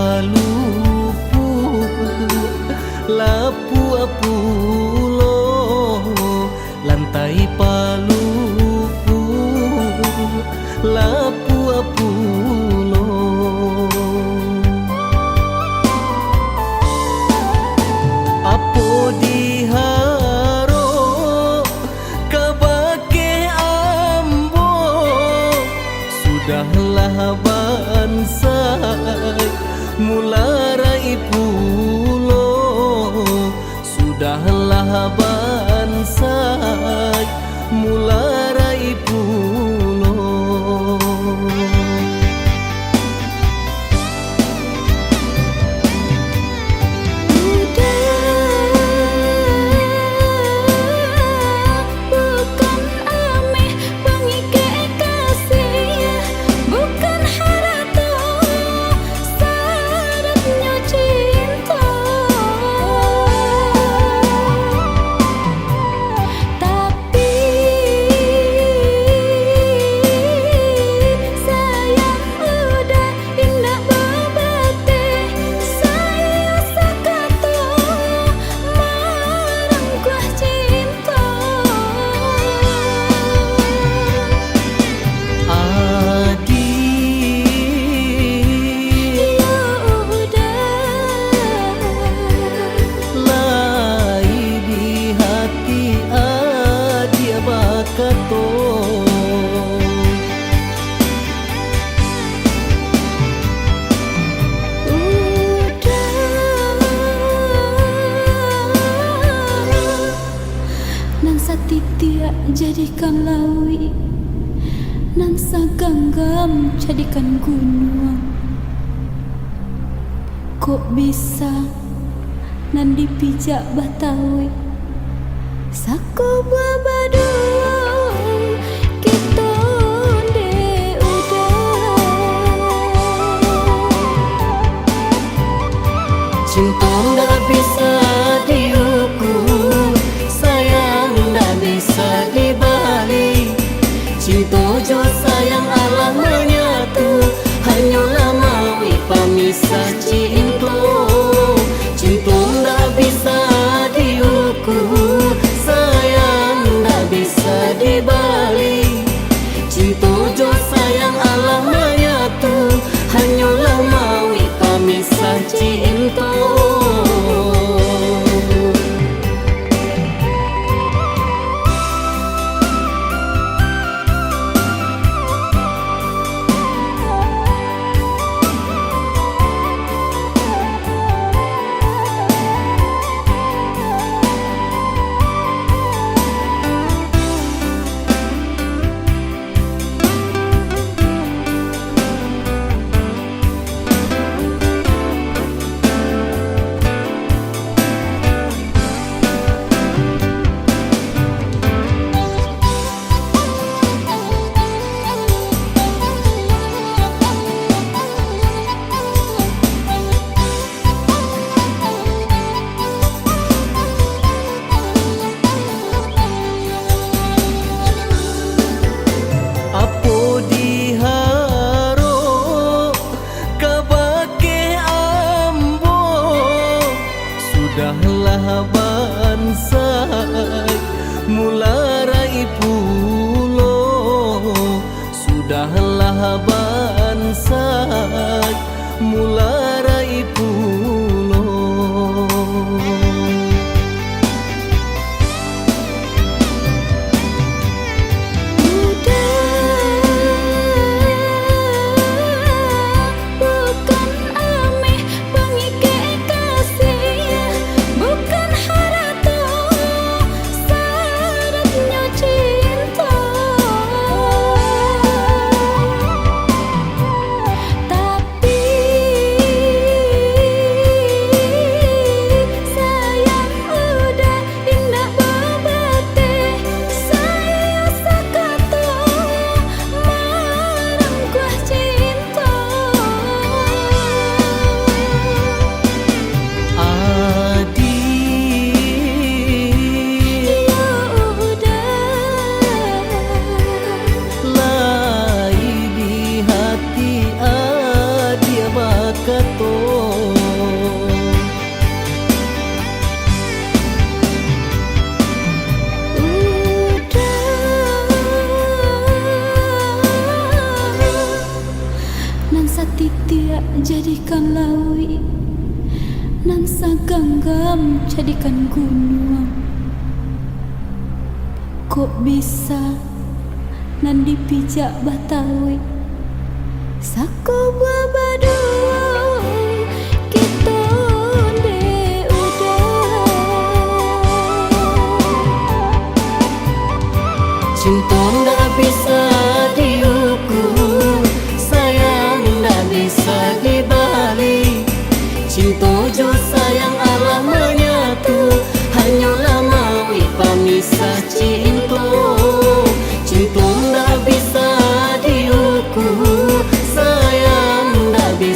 palupu lapu-apulo lantai palupu lapu-apulo apo diharo kabake ambo sudahlah bansai mularai pulo sudahlah bansai mularai pulo Titia jadikan lawi, nan saganggam jadikan gunung. Kok bisa nan dipijak batawi sako buah badung kita de udah cinta nggak bisa diukur bisa dibalik cinta jo sayang Allah menyatu hanyalah mawi pamisah cinta cinta ndak bisa diukur sayang ndak bisa dibalik cinta jo sayang Allah menyatu hanyalah mawi pamisah cinta sudahlah bansai mularai pulo sudahlah bansai mularai pulo tapi jadikan lawi, nan saganggam jadikan gunung. Kok bisa nan dipijak Batawi, sako babadua kita de udah. Cinta nggak bisa diukur, sayang nggak bisa dibalik. Cinta jo sayang Allah menyatu, hanyalah mawi pemisah cinta. Cinta nggak bisa diukur, sayang nggak bisa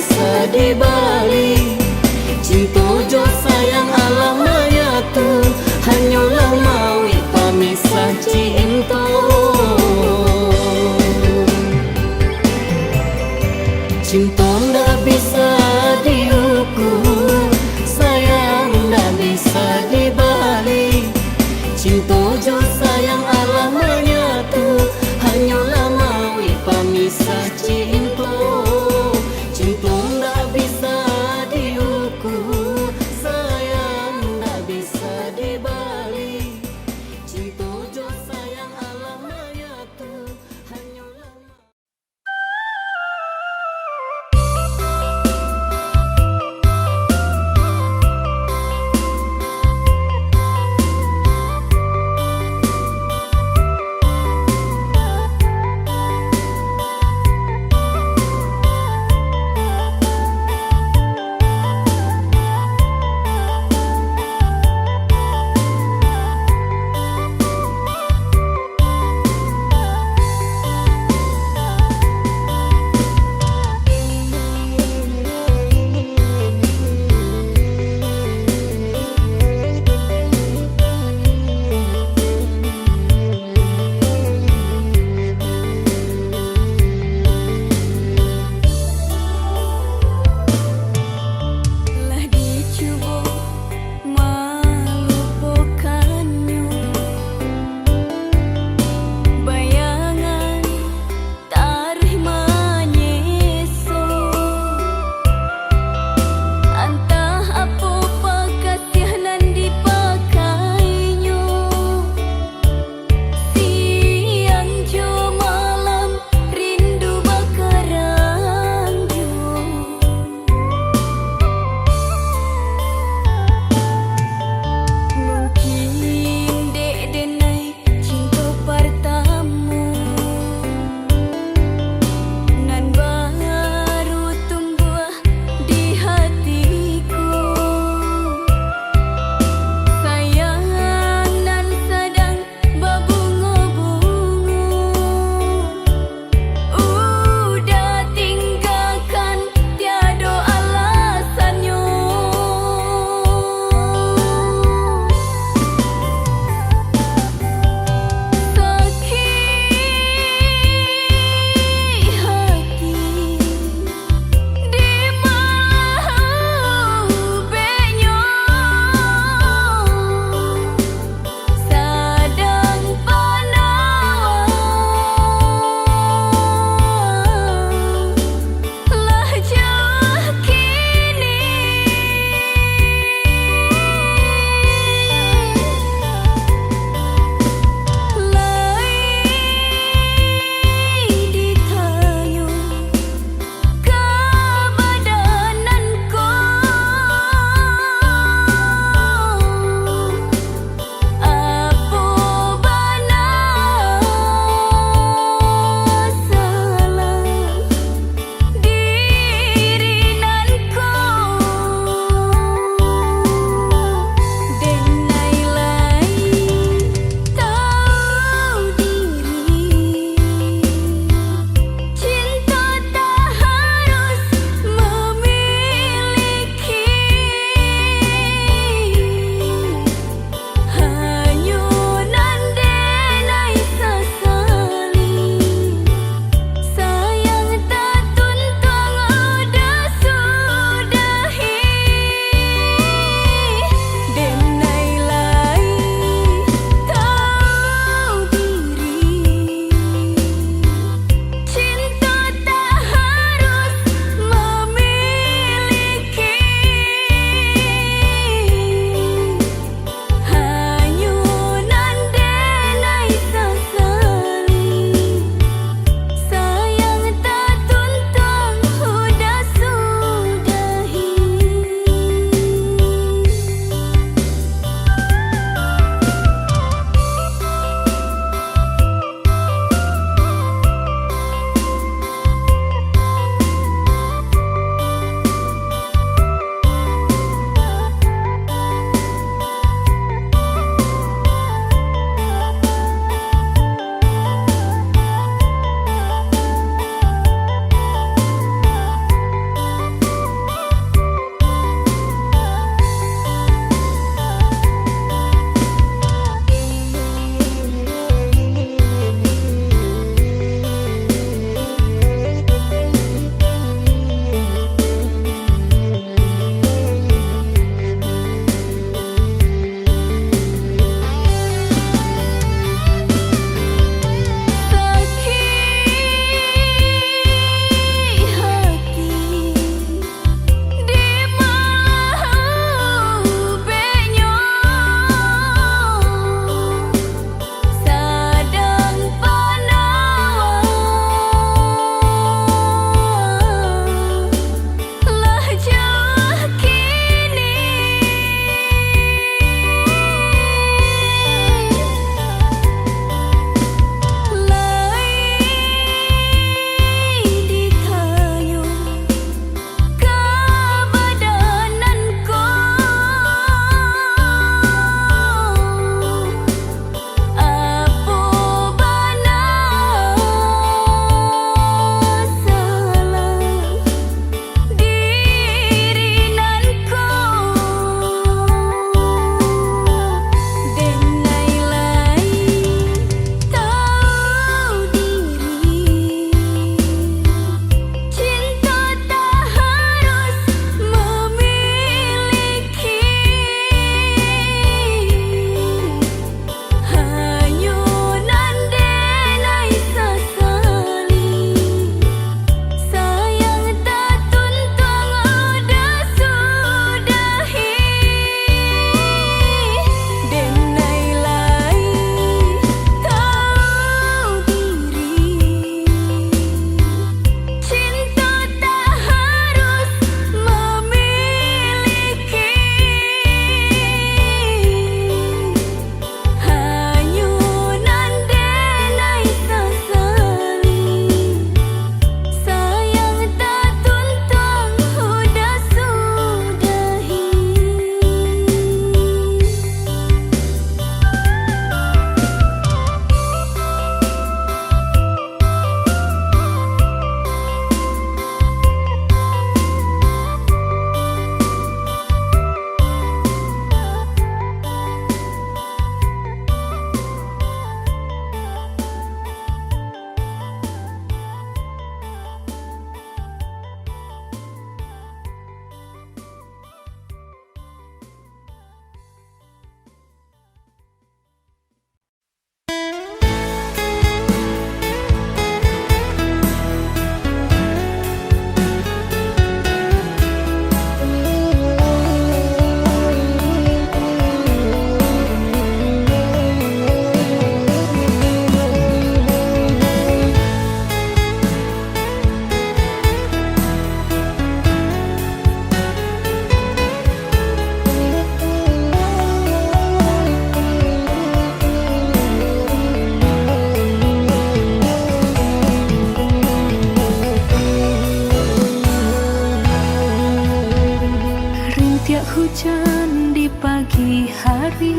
hujan di pagi hari,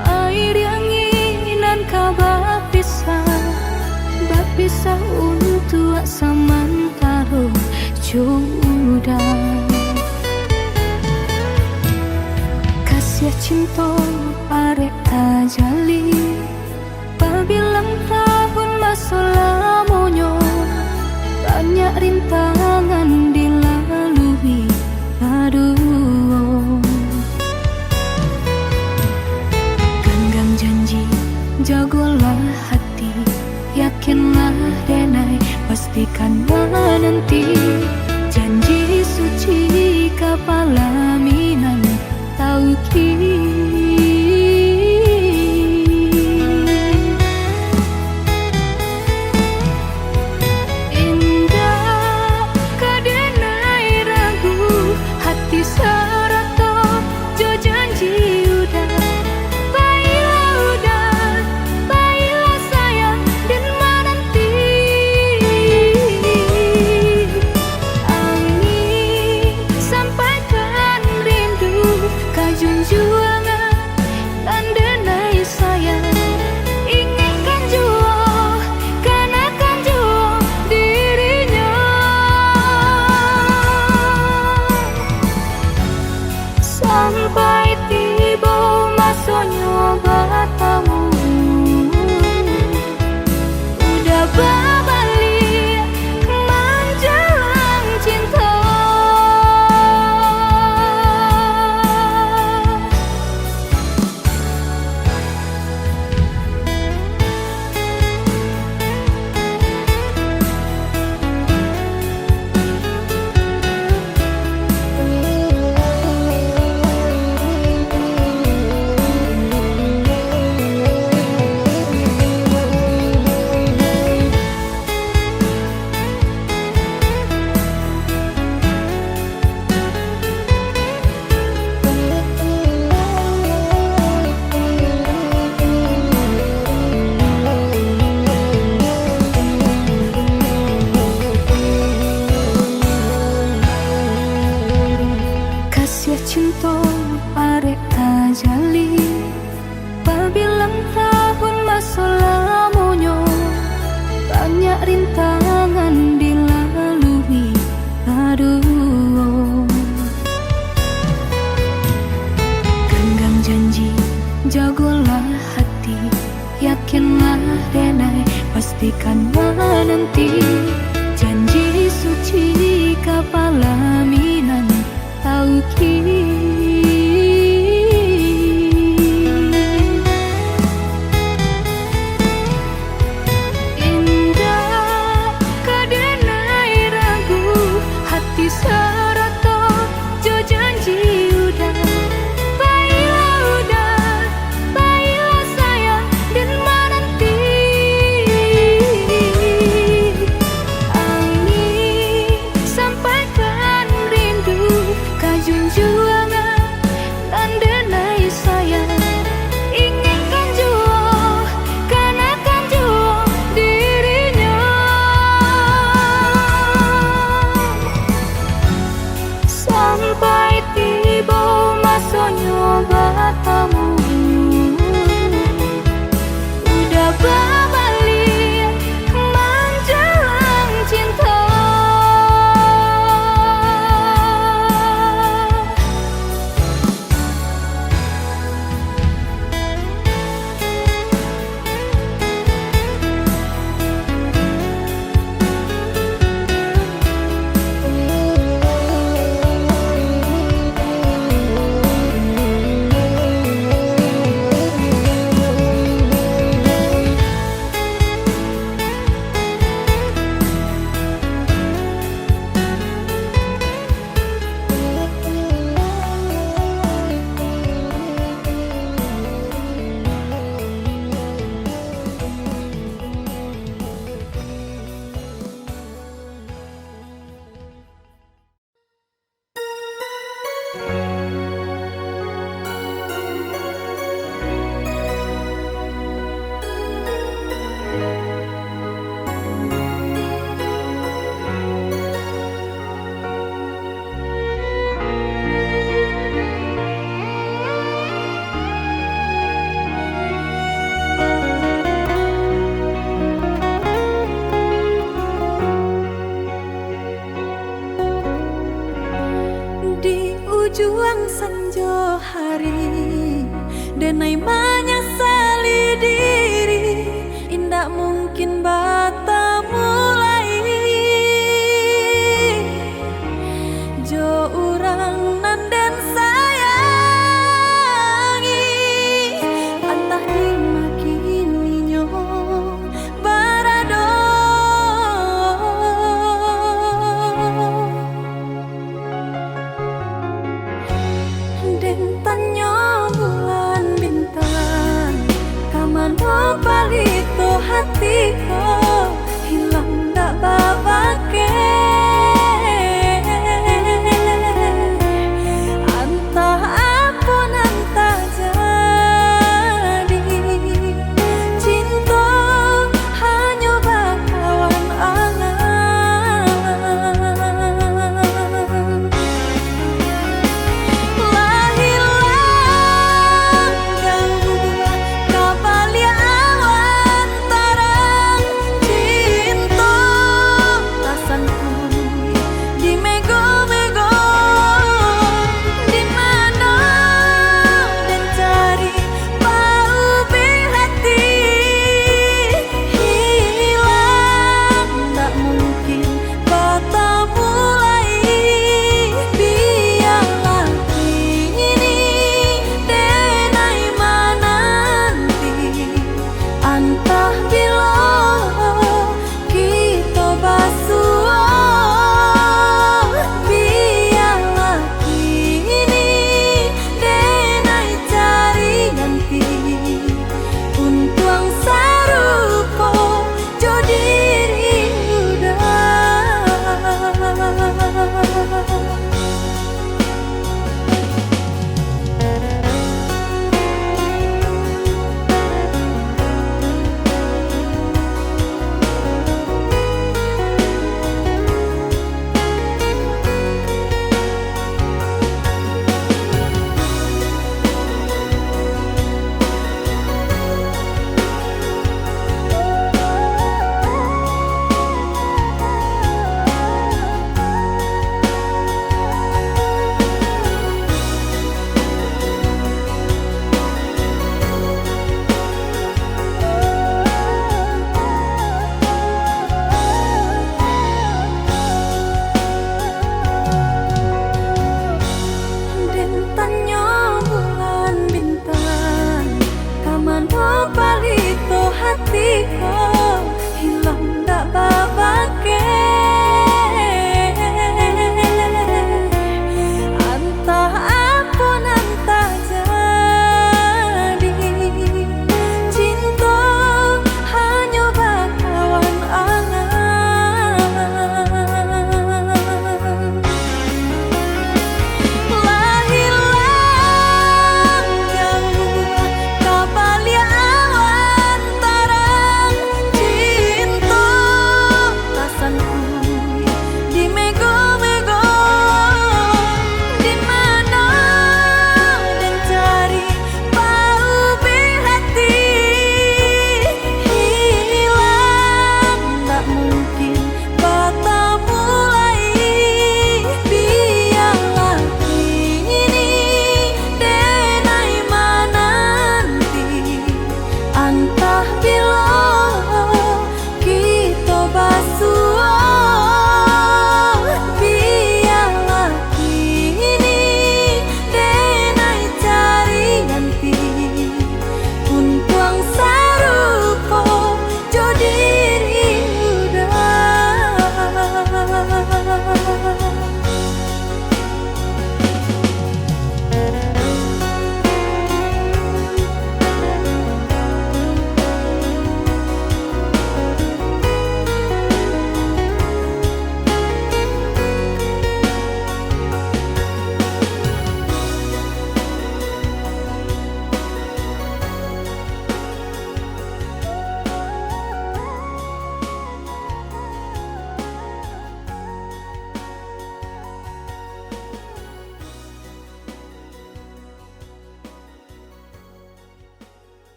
air anginan kabar Bapisah untuk samantaro jodoh. Kasih cinta arek tajali, pabilang tahun masa lamonyo, banyak rintangan dilalui. Aduh, genggang janji, jagolah hati, yakinlah denai, pastikan menanti. Janji suci kepala minan tauki. Indah kadenai ragu, hati serato jo janji udah. Baiklah sayang dan menanti. Angin sampaikan rindu, kajunjuangan dan denai sayang. Inginkan jua, kanakan jua dirinya. Sampai tiba masanya batamu, udah berbalik menjelang cinta. Kasih cinta arek tajali, pabilang tahun masa lamonyo, banyak rintangan dilalui. Aduh, genggang janji, jagolah hati, yakinlah denai, pastikan menanti. Janji suci kepala minan tauki. Indah kadenai ragu, hati serato jo janji udah. Baiklah sayang dan menanti. Angin sampaikan rindu, kajunjuangan dan denai sayang. Inginkan jua, kanakan jua dirinya. Sampai tiba masanya batamu, udah berbalik menjelang cinta. juang sanjo hari, denai menyesali diri, indak mungkin bata mulai. Jo urang nanden sayangi, antah dimakini nyo barado. Den tanyo bulan bintang, kamano palito hatiku, hilang dak babake. Antah apun antah jadi, cinta hanya bakawan angan. Hilang jauh kabalia awan tarang,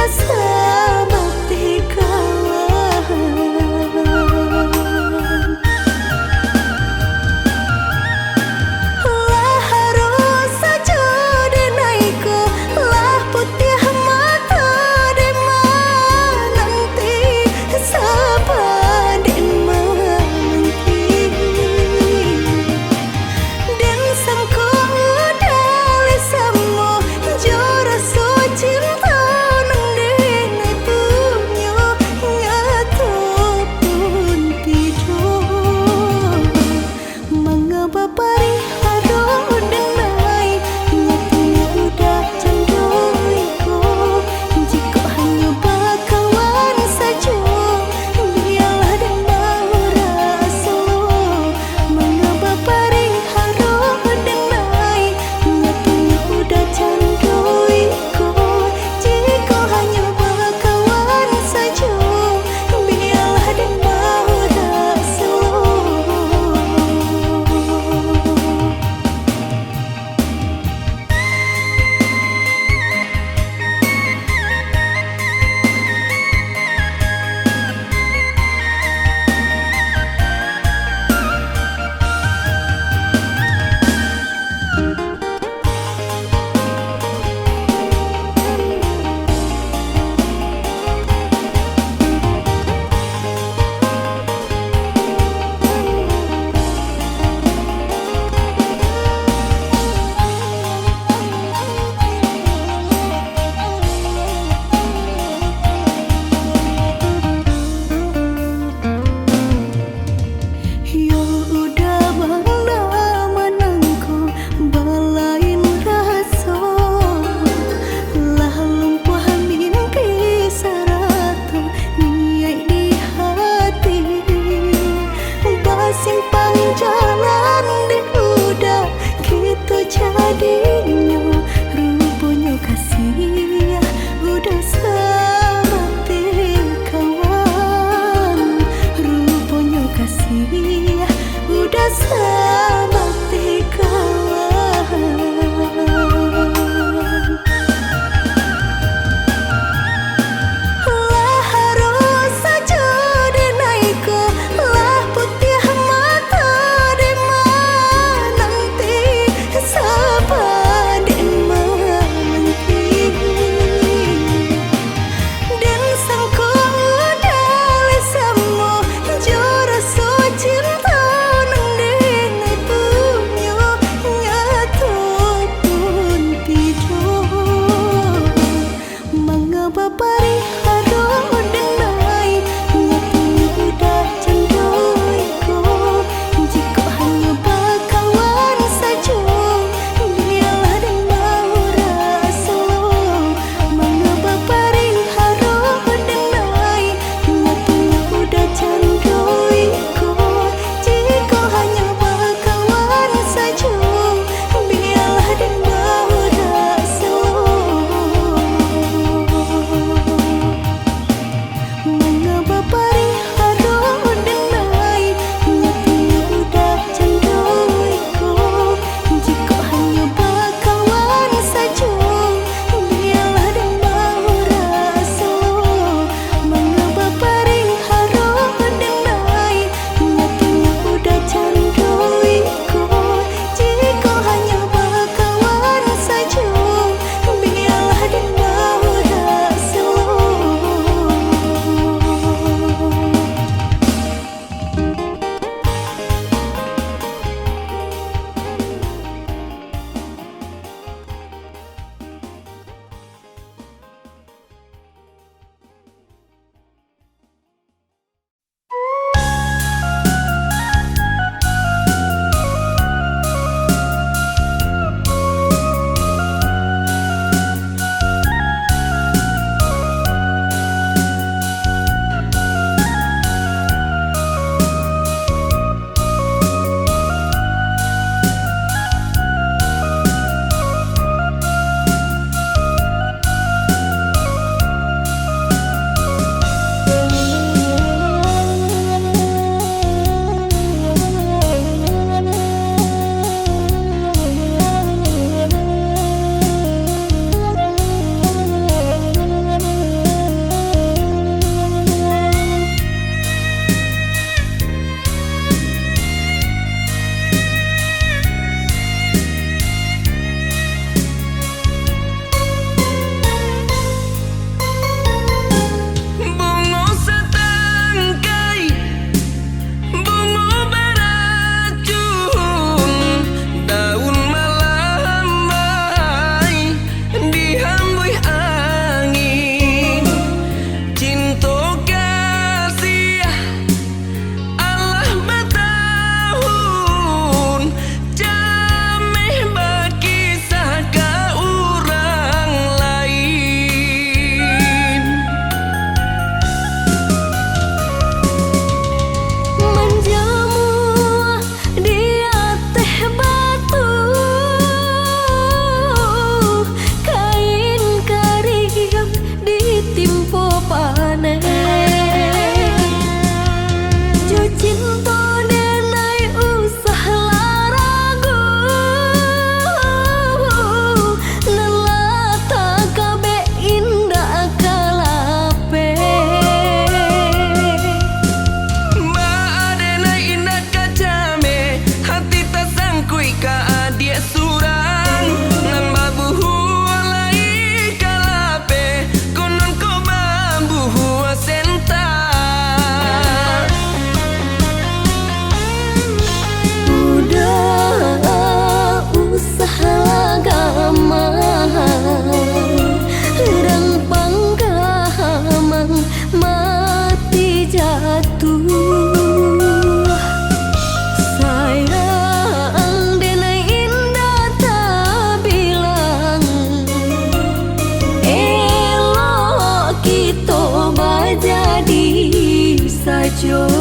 Cinta nang saja.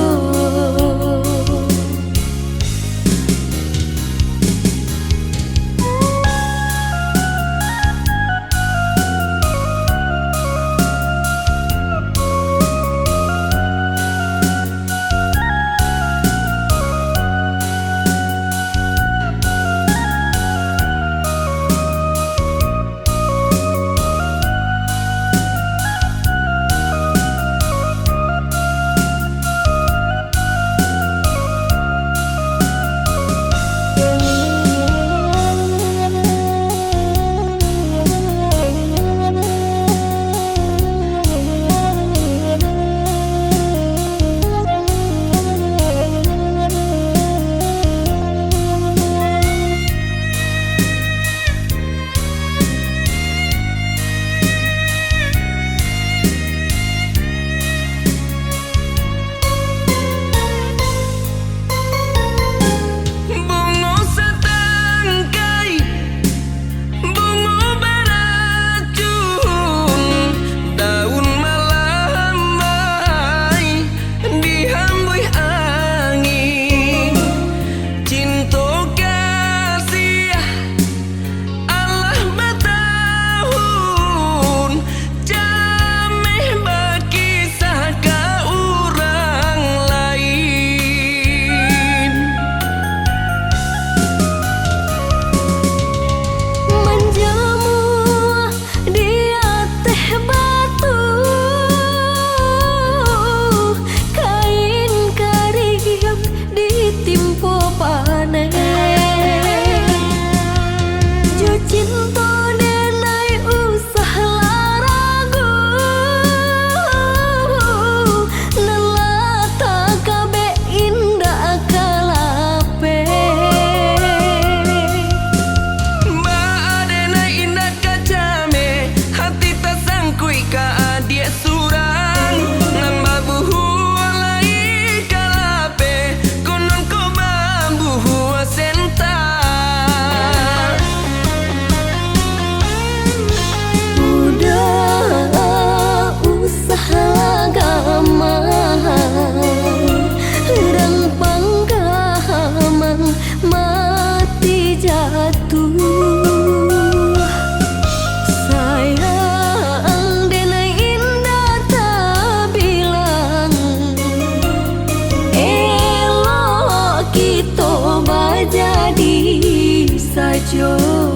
saja.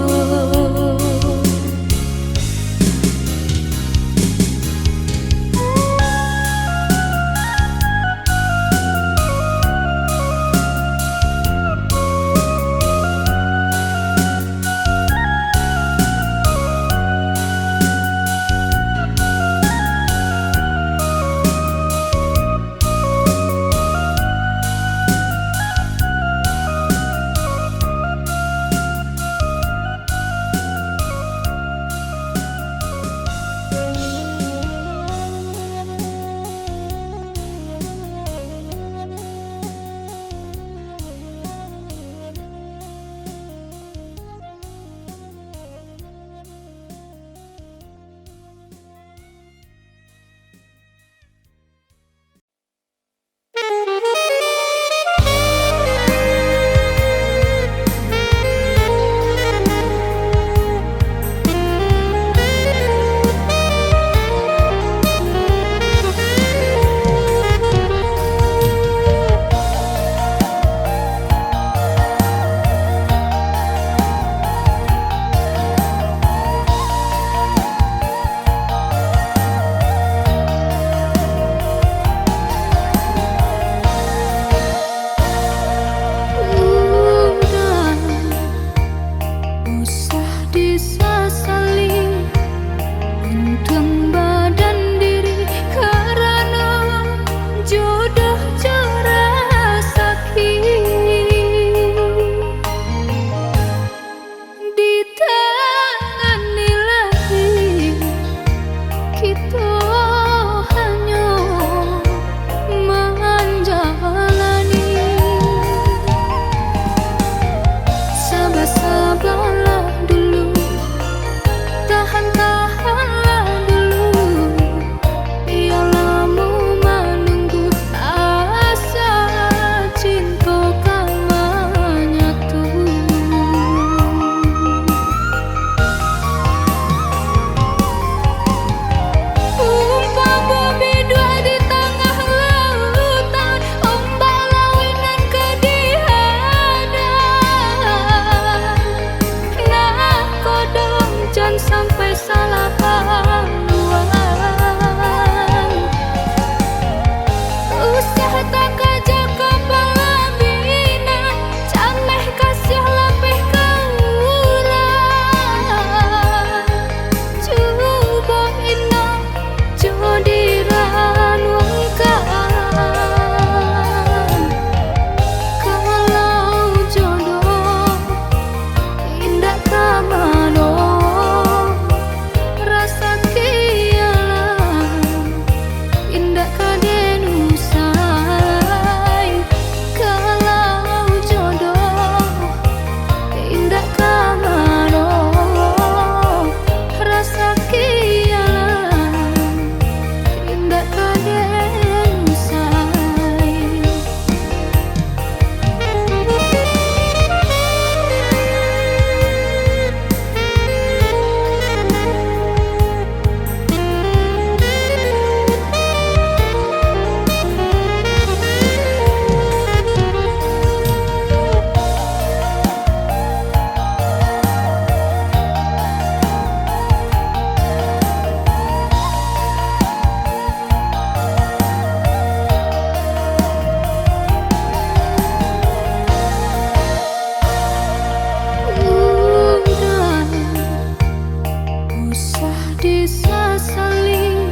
sasali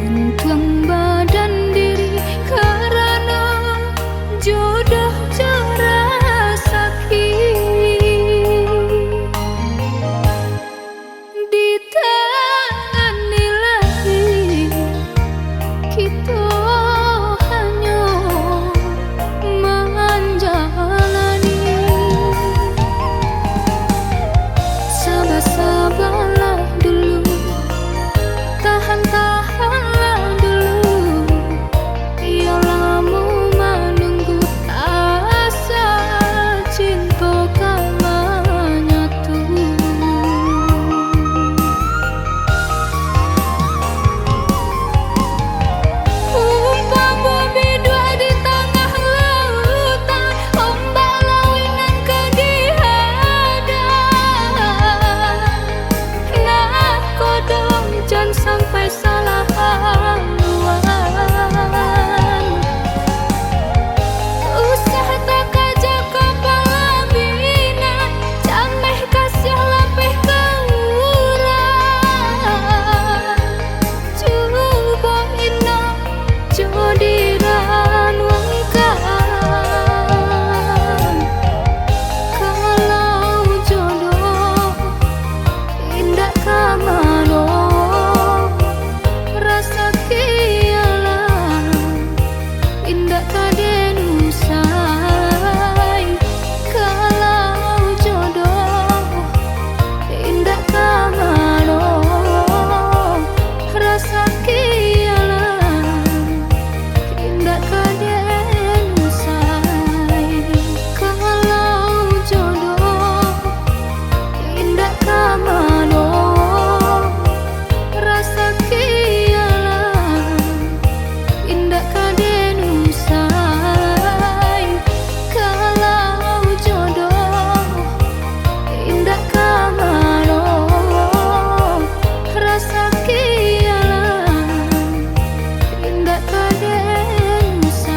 untung badan diri karena jodoh jorasaki di tangan ilahi kita hanya menjalani. Sabar-sabarlah dulu, tahan-tahanlah dulu, biarlah menunggu asa cinta kalanya tuh. Umpama bidua di tengah lautan, ombak lawinan kedihadan. Nah kodong jangan sampai salah haluan. Usah tak kaja kepala bina, cameh kasih lapih keurang. Coba ina jodiran wangkan. Kalau jodoh indah kamano, rasa kialah indah kaden usai. Kalau jodoh indah kamano, rasa kialah indah kaden usai. Kalau jodoh indah kamano, rasa kialah indah kaden usai. Kalau jodoh indah kamano, rasa kialah indah kaden usai.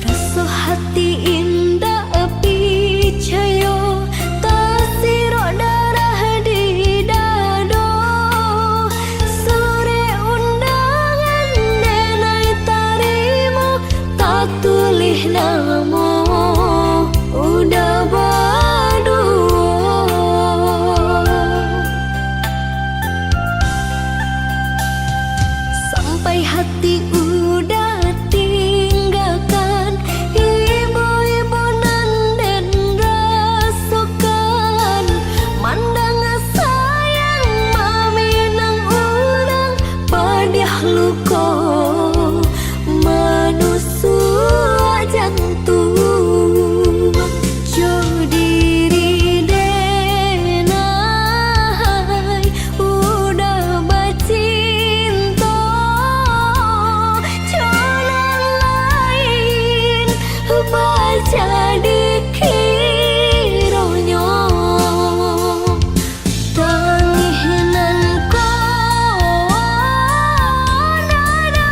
Rasa hati indah api cayo, tasirok darah di dado. Sore undangan denai tarimo, tak tulis namo udah badu. Sampai hati udah tinggalkan, ibu-ibu nan rasukan. Mandang sayang mami nang urang, padiah luko manusua jantung. Jo diri denai udah bacinta, jalan lain baca dikironyo. Tanginan ko dada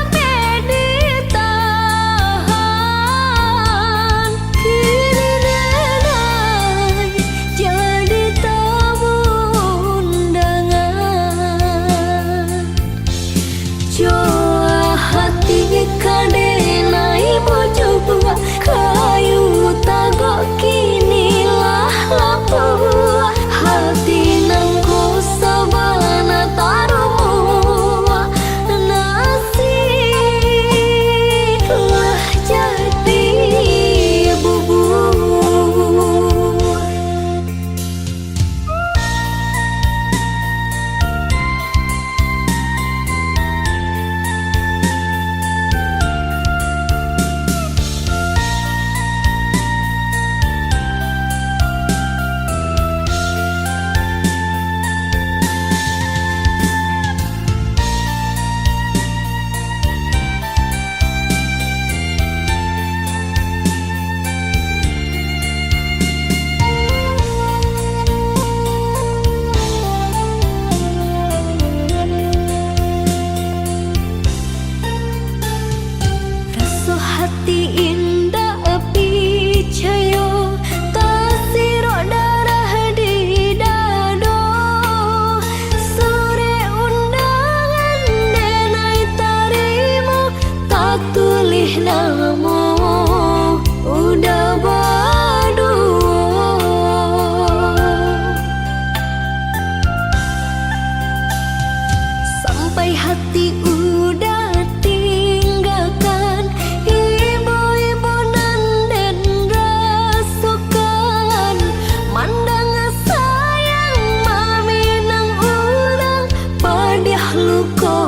hati udah tinggalkan ibu-ibu nan den rasukan mandang sayang mami nang ulang padiah luko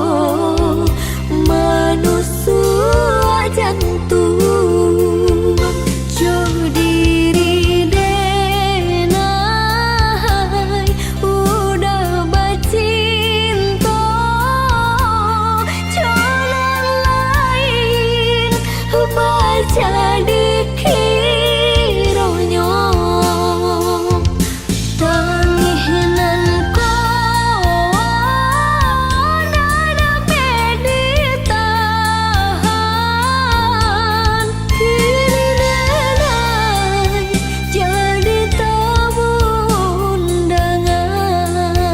manusia jantung jo diri denai udah bacinta jalan lain baca dikironyo tanginan ko nada meditahan kini denai jadi tamu undangan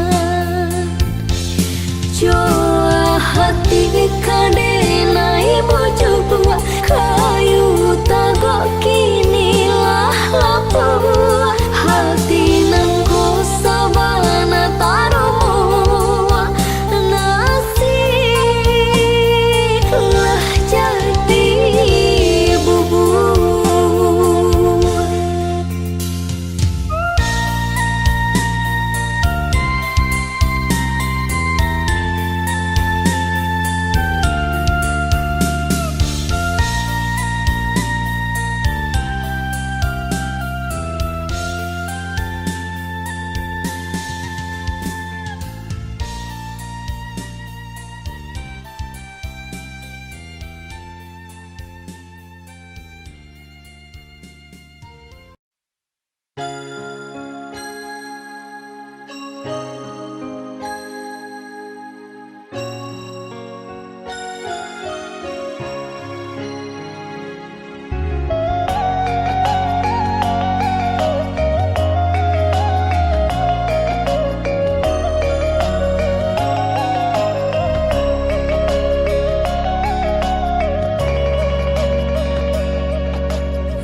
Joa hati kadenai bojo tua kayu tagok kini lah lapua hati nang ko sabana tarumu nasib lah jadi bubur.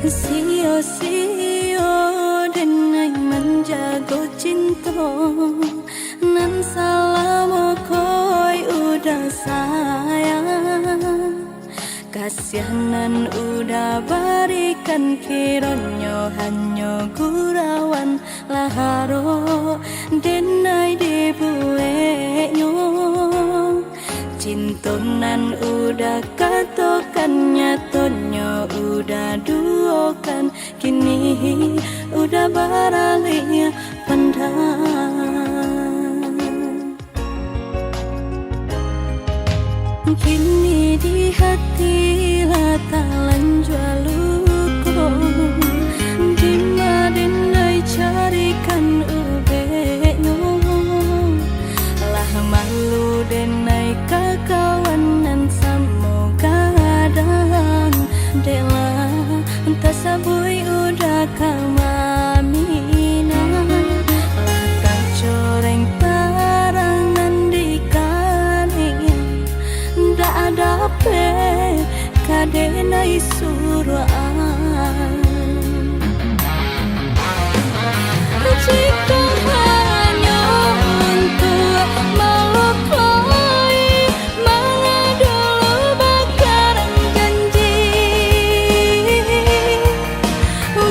Sio-sio denai menjago cinta nan salam koi udah sayang kasihanan udah berikan kironyo hanyo gurawan laharo denai dibuenyo cintonan udah katokan nyatonyo udah duokan kini udah beralih pandang kini di hati latalan jualuko dimadinai carikan ubenyo lah malu denai kakawanan semoga kadang dela entah sabui udah kamamina lah kacoreng parangan di kanin ndak ada pe kadenai suruhan jika hanya untuk melukai mengadu bakaran janji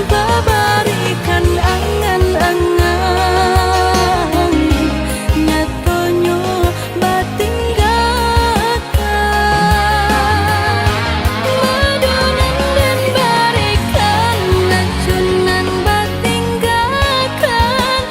babarikan angan-angan nyatonyo batinggalkan madunan dan barikan nacunan batinggalkan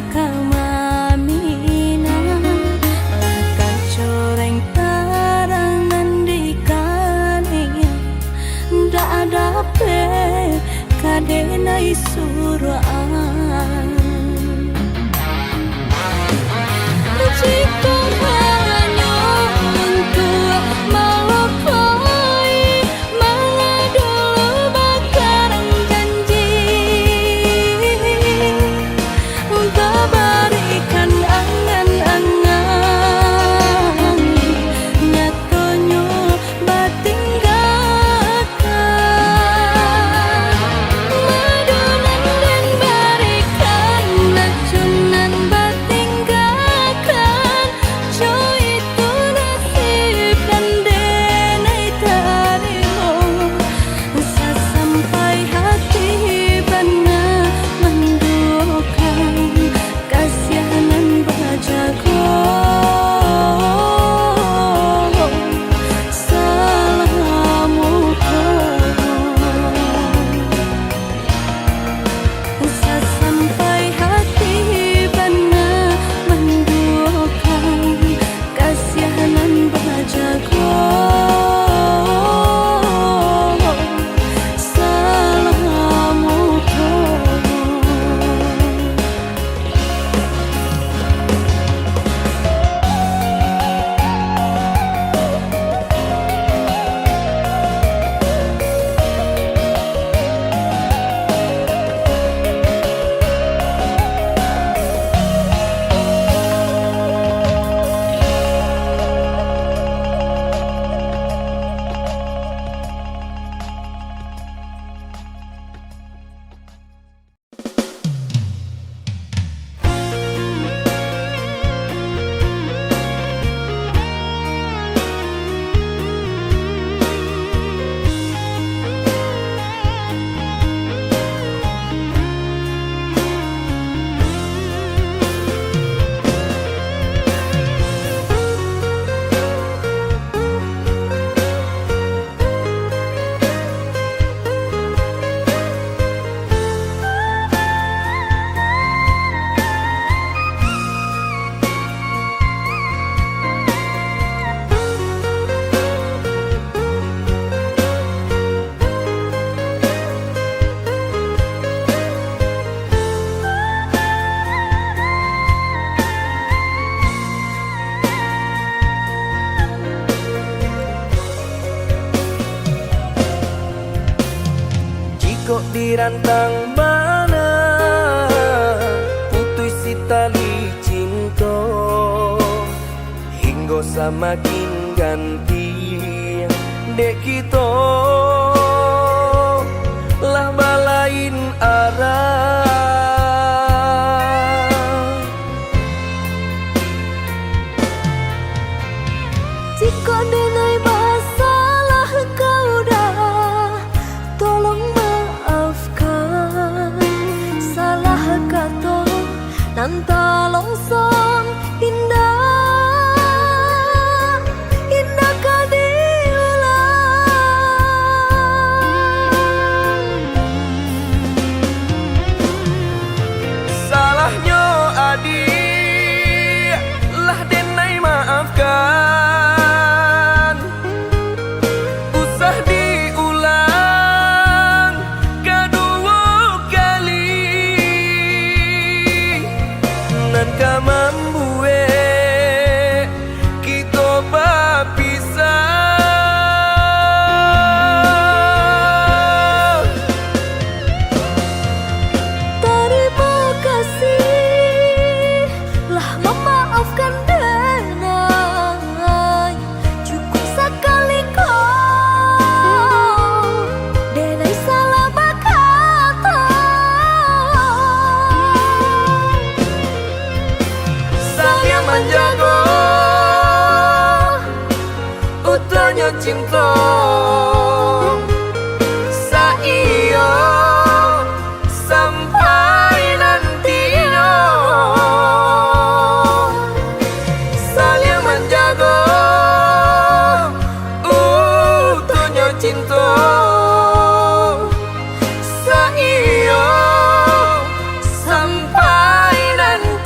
kamamina Lakan coreng tarangan di kaninya Nda ada pe kadenai suraan Jika hanya untuk melukai Mengadu bakaran janji Untuk berikan angan-angan Nyatanya batinggalkan Madunan dan berikan Lacunan batinggalkan Jo itu nasib dan denai tarimo Sampai hati benar menduakan Kasihanan bajago Salamu sampai hati benar menduakan Kasihanan bajago Salamu Kok dirantang mana putus si tali cinta hingga semakin ganti dek kita lah balain arah Jika denai masalah kau dah Tolong maafkan Salah kata nan talongsong indah Indah kau diulang salahnya adik lah denai maafkan usah diulang kedua kali nan kamambue kita berpisah Terima kasih lah memaafkan denai Cukup sekali kau denai salah berkata saya menjaga utanya cinta saya sampai nantinya saling menjaga utanya cinta saya sampai nantinya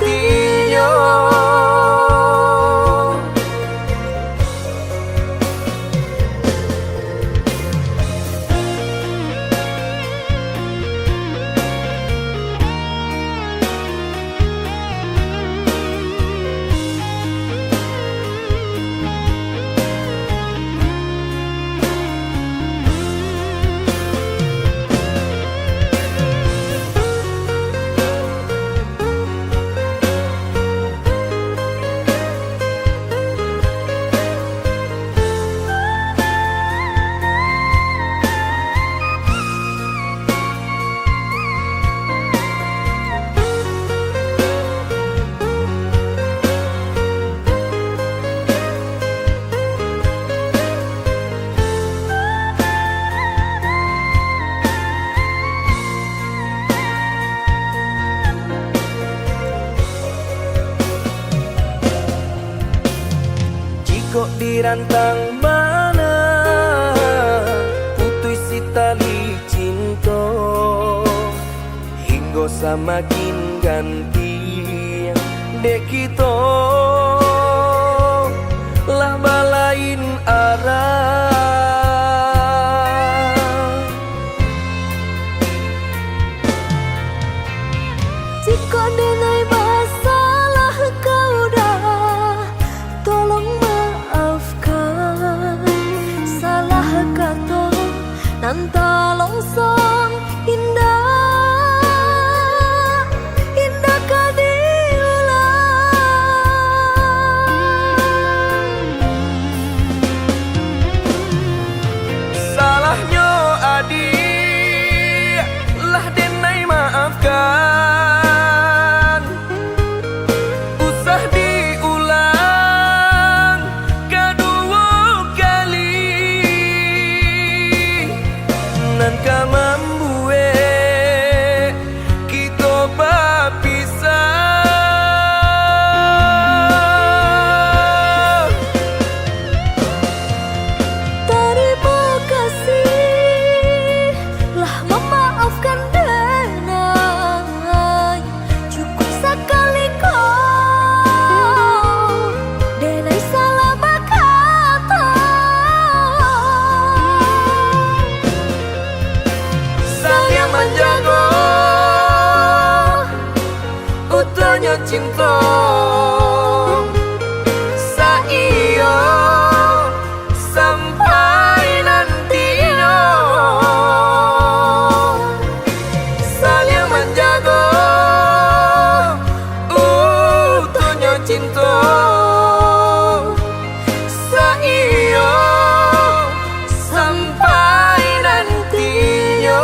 dirantang mana putus si tali cinta hingga semakin ganti dek kita lah balain arah. Jika denai masalah kau dah, tolong maafkan. Salah kata nan tolong song indah, indah kau diulang. Salahnya adik lah denai maafkan. Nan ka membuat kita berpisah. Terima kasih lah memaafkan denai. Cukup sekali kau denai salah berkata. Saling menjaga utuhnya cinta saiyo sampai nantinya. Saling menjaga utuhnya cinta saiyo sampai nantinya.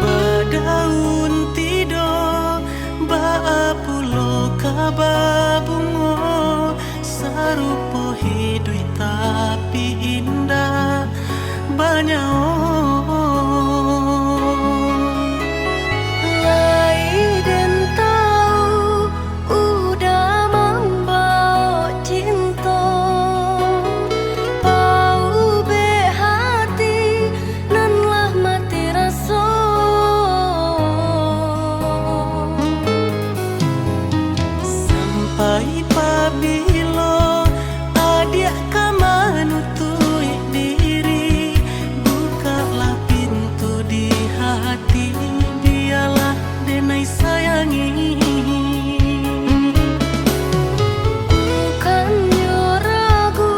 Badaun tido baapulo kababungo sarupo hidui tapi indah banyak Lai dan tahu udah membawa cinta. Pau behati nan lah mati rasa. sampai pabilo adik kamanutui diri bukalah pintu di hati dialah denai sayangi. Bukannya ragu,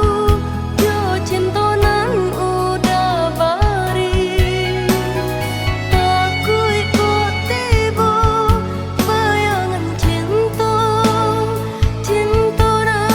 yo cinta nan udah bari. Aku ikut tiba bayangan cinta, cinta nan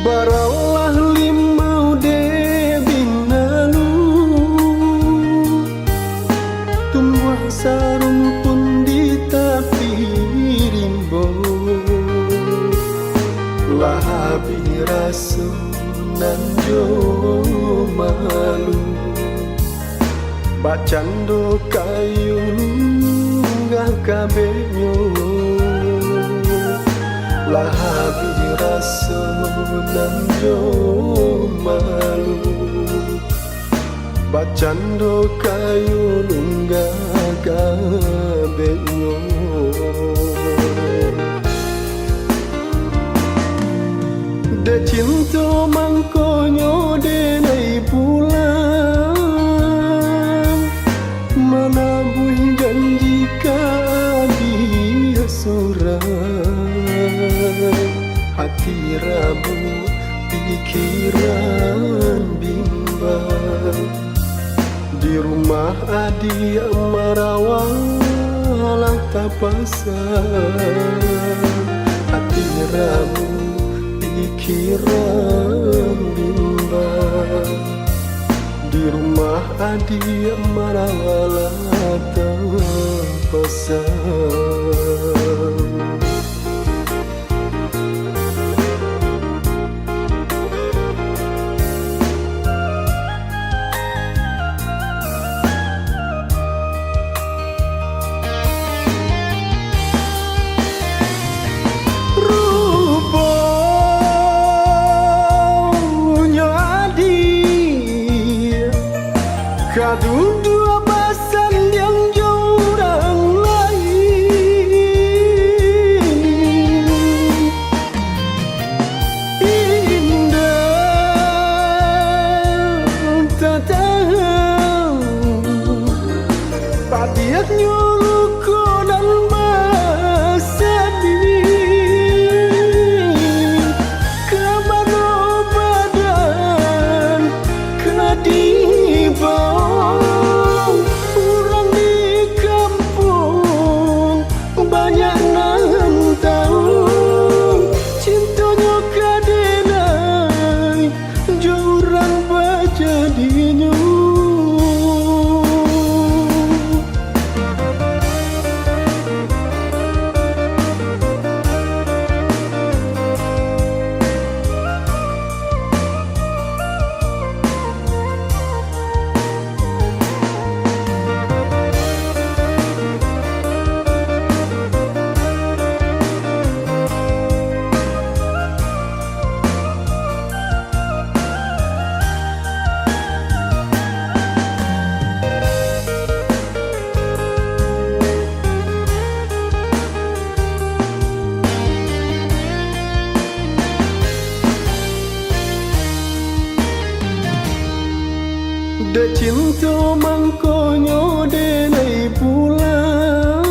Baralah limau de binalu, tumbuh sarumpun di tepi rimbo. Lahabi rasu nan jo malu, bacando kayu nunggah kabenyo. Lahabi rasu nan jo malu, bacando kayu nunggah kabenyo. De cinta mangkonyo de nai pulang, menabuh janji dia surang. Hati rabu, pikiran bimbang, di rumah adi marawang tak pasang. Hati rabu, pikiran bimbang, di rumah adi marawang tak pasang. Kadu dua pasan yang jauh orang lain, indah tak tahu padiak nyuruhku dan bersedih. Kemana badan kedibau, banyak nan tahu cintanya kadenai jauran bajadinya. De cinta mangkonyo de nai pulang,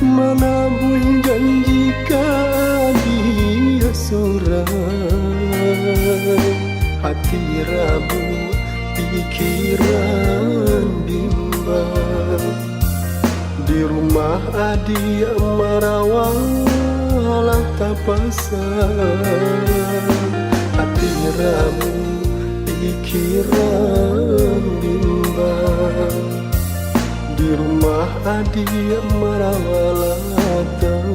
menabuh janji dia surang. Hati rabu, pikiran bimbang, di rumah adi marawang tak pasang. Hati rabu, pikiran bimbang, di rumah adi marawala tak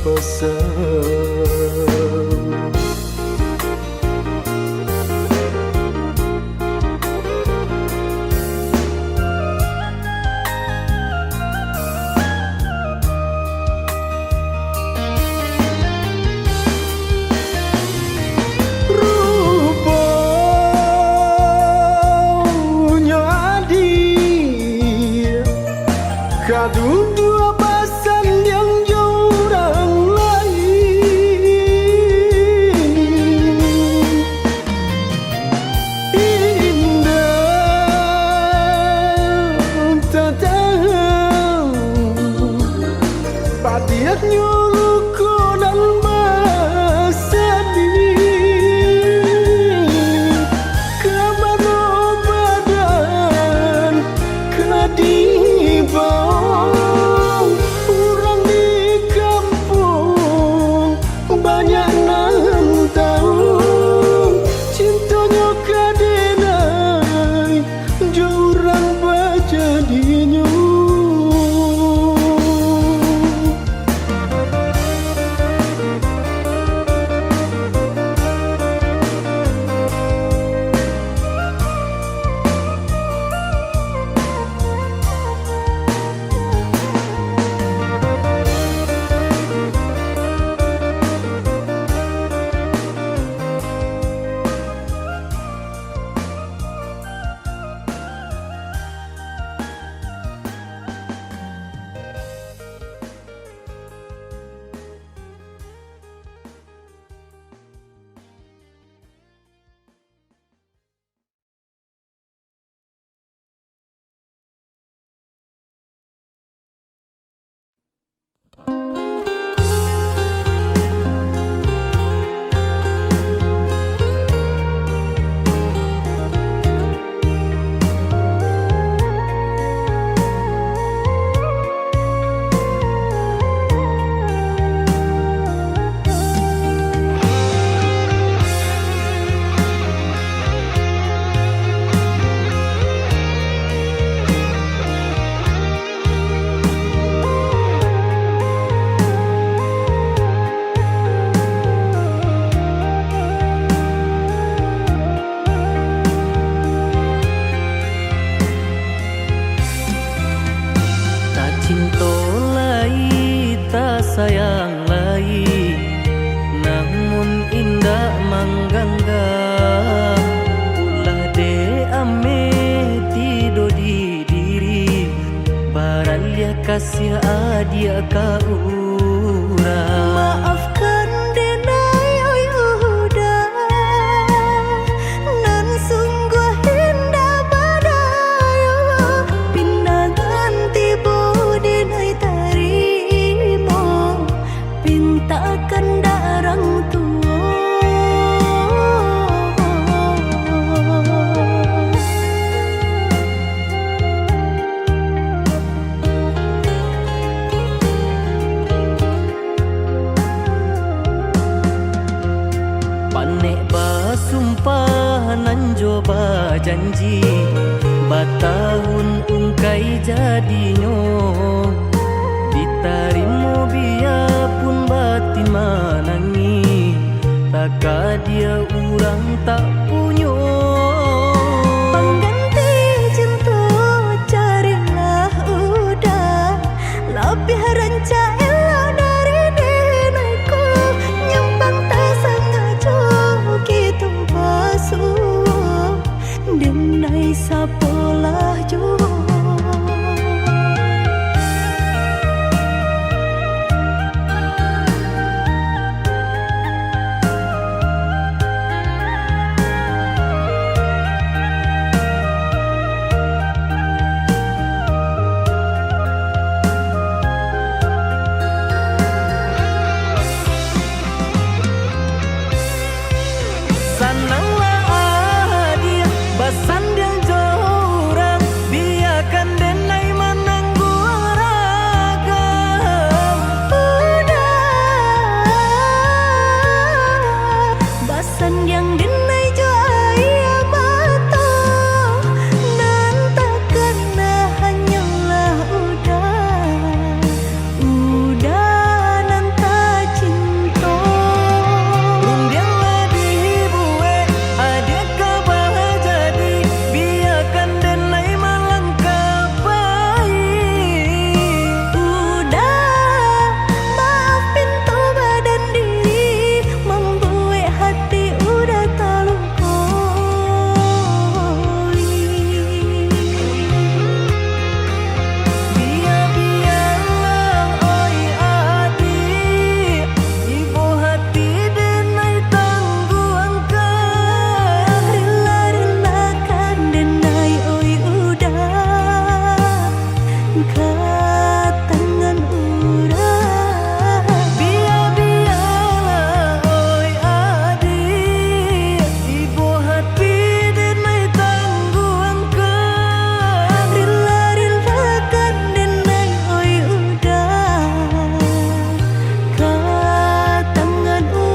pasang. Kadu dua pasan yang jauh orang lain, indah tak tahu padiak nyuruhku dan bersedih. Kemana badan kedibau, orang di kampung banyak nan dia kasih adia ka urang. Maafkan denai oi udah, nan sungguh indah badayo. Pindah ganti budi denai tarimo, pintakan darang tua. Panek basumpah nan coba janji, batahun ungkai jadinyo. Ditarimo biarpun batin manangi, taka dia urang tak punyo. Pengganti cinta carilah udah, lebih ranca elok dari denaiku. Nyempang tak sengaja kita basuh, denai sapolah jua. Sananglah adia basan yang jorang, biarkan denai menanggu ragam. Udah basan yang denai jaya mata, nan takkan hanyalah udah nan tak cinta. Undianlah dibuat adik kabah jadi, biarkan denai melangkah baik. Udah maafin tu badan diri, membuat hati udah terlukai. Biarlah oi adik, ibu hati denai tangguhkan. Rela-relakan denai oi udah, ka tangan urang. Biarlah oi adik, ibu hati denai tangguhkan. Rela-relakan denai oi udah, ka tangan urang.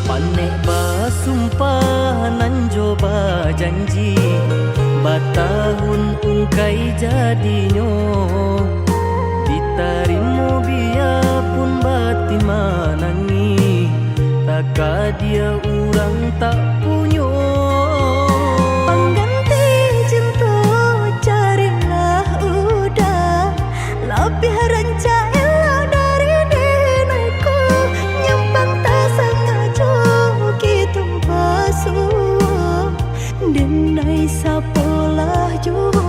Panek basumpah nan coba janji, batahun ungkai jadinyo. Ditarimo biarpun batin manangi, taka dia urang tak punyo. Pengganti cinta carilah udah, lebih ranca elok dari denaiku. Nyempang tak sengaja kita basuh, denai sapolah jua.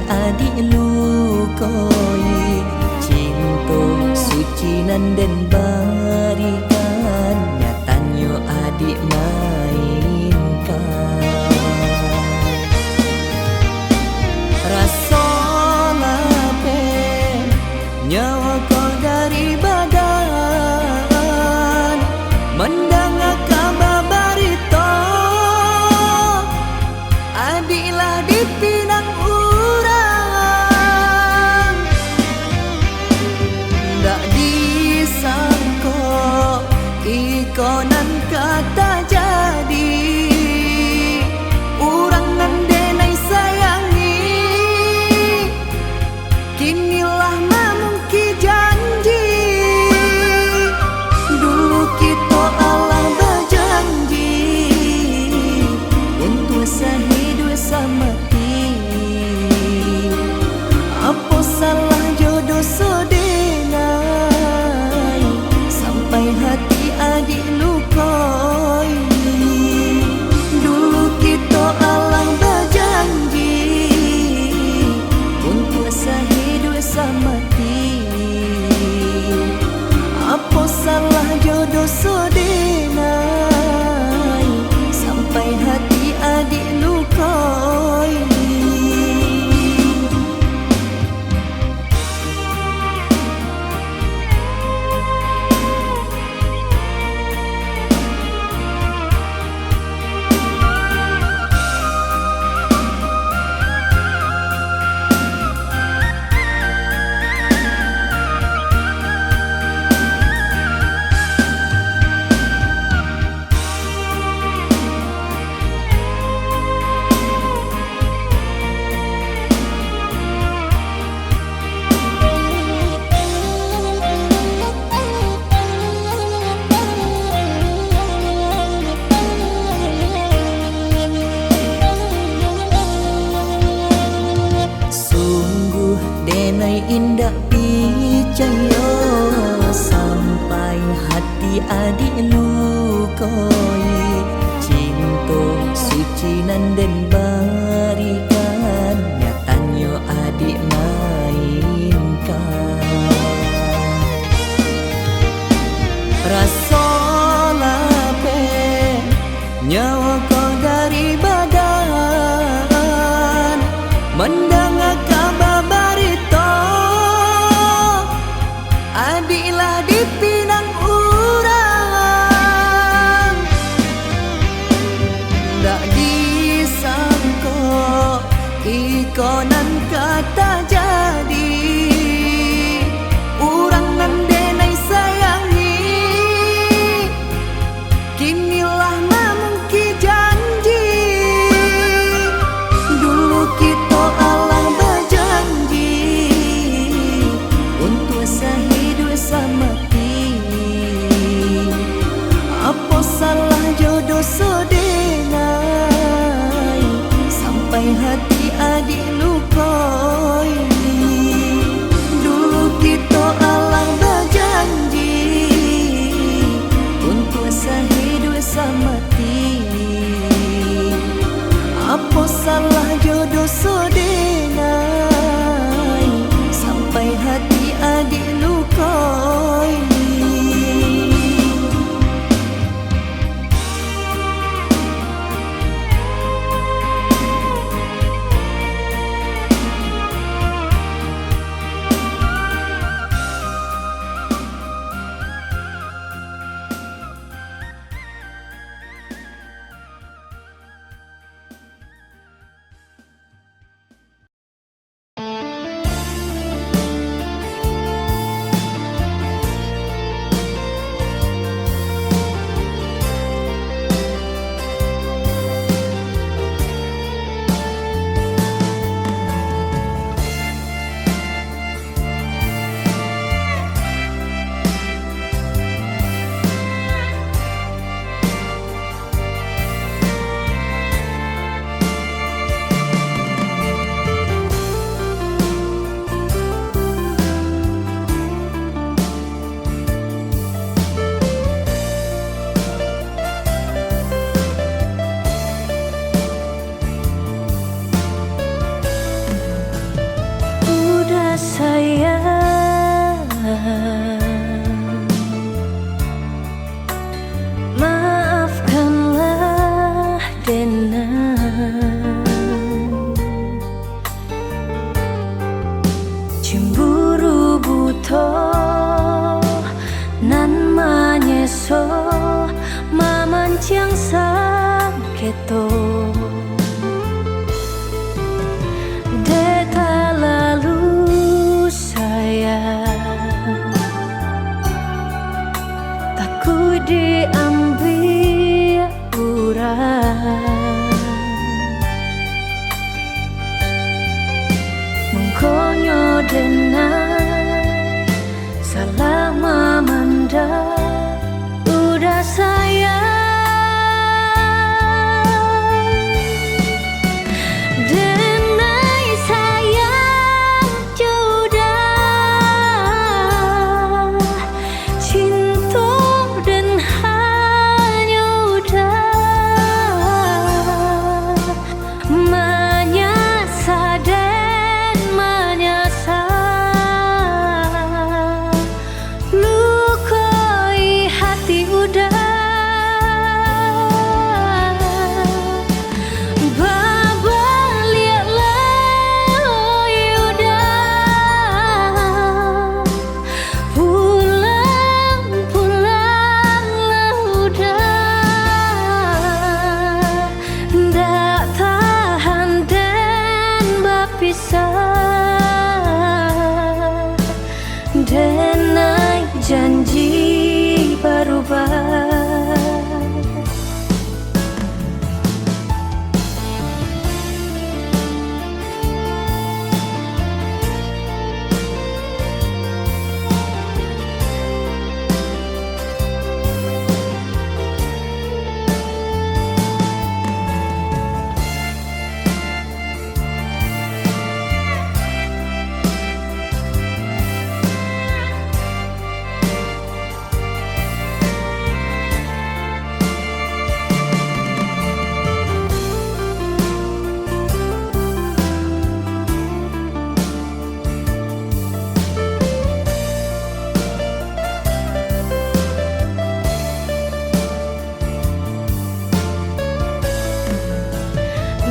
adik lukoi, cinta suci nan den barikan, nyatanya adik mainkan. Rasa lape nyawa kau dari badan, mendengar kabar berita adiklah dipinang urang. Tak disangka ikonan kata jadi urang nan denai sayangi, kinilah memungki janji. Dulu kita Allah berjanji untuk sehidup semati. Apa salah jodoh sedenai sampai hati adik lukoi. Dulu kita Allah berjanji untuk sehidup semati. Apa salah jodoh sedenai sampai hati adik lukoi. Denai indah percaya sampai hati adik lukoi, cinta suci nan den barikan, nyatanya adik mainkan. Rasa lape nyawa kau dari badan, mendengar kabar berita adiklah dipinang urang. Tak disangka ikonan kata jadi urang nan denai sayangi, kinilah memungki janji. Dulu kita Allah berjanji untuk sehidup semati. Apa salah jodoh sedenai sampai hati adik lukoi. Dulu kita Allah berjanji untuk sehidup semati. Apa salah jodoh sedenai sampai hati adik lukoi. denai salah memandang udah sayang denai sayang jodoh cinta dan hanya udah menyasa dan menyasa lukai hati udah babalialah udah pulang-pulanglah udah ndak tahan dan berpisah denai janji berubah.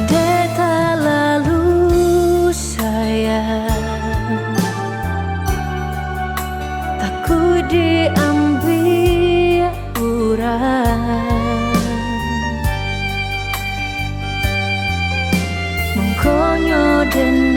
Deta lalu sayang takut diambil orang mengkonyo dan